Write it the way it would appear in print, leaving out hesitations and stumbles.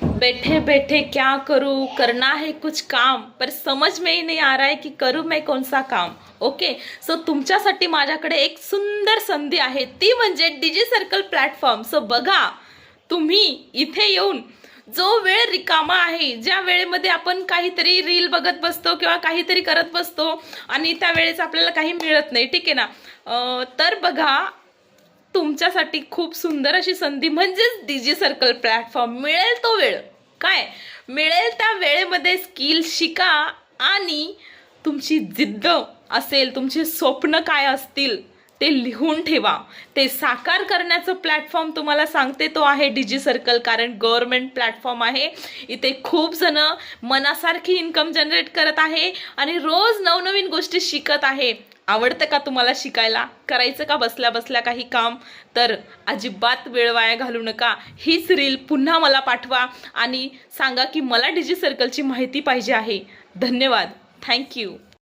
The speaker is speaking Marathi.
बैठे बैठे क्या करूँ, करना है कुछ काम, पर समझ में ही नहीं आ रहा है की करू मैं कोणसा काम. ओके, सो तुमच्यासाठी माझ्याकडे एक सुंदर संधी आहे, ती म्हणजे डिजी सर्कल प्लॅटफॉर्म. सो बघा, तुम्ही इथे येऊन जो वेळ रिकामा आहे, ज्या वेळेमध्ये आपण काहीतरी रील बघत बसतो किंवा काहीतरी करत बसतो आणि त्या वेळेस आपल्याला काही मिळत नाही, ठीक आहे ना. तर बघा, तुमच्यासाठी खूप सुंदर अशी संधी म्हणजेच डिजी सर्कल प्लॅटफॉर्म. मिळेल तो वेळ, काय मिळेल त्या वेळेमध्ये स्किल शिका आणि तुमची जिद्द असेल, तुमचे स्वप्न काय असतील ते लिहून ठेवा. ते साकार करण्याचं प्लॅटफॉर्म तुम्हाला सांगते तो आहे डिजी सर्कल. कारण गव्हर्नमेंट प्लॅटफॉर्म आहे. इथे खूप जण मनासारखी इन्कम जनरेट करत आहे आणि रोज नवनवीन गोष्टी शिकत आहे. आवडतं का तुम्हाला शिकायला? करायचं का बसल्या बसल्या काही काम? तर अजिबात वेळ वाया घालू नका. हीच रील पुन्हा मला पाठवा आणि सांगा की मला डिजी सर्कलची माहिती पाहिजे आहे. धन्यवाद. थँक्यू.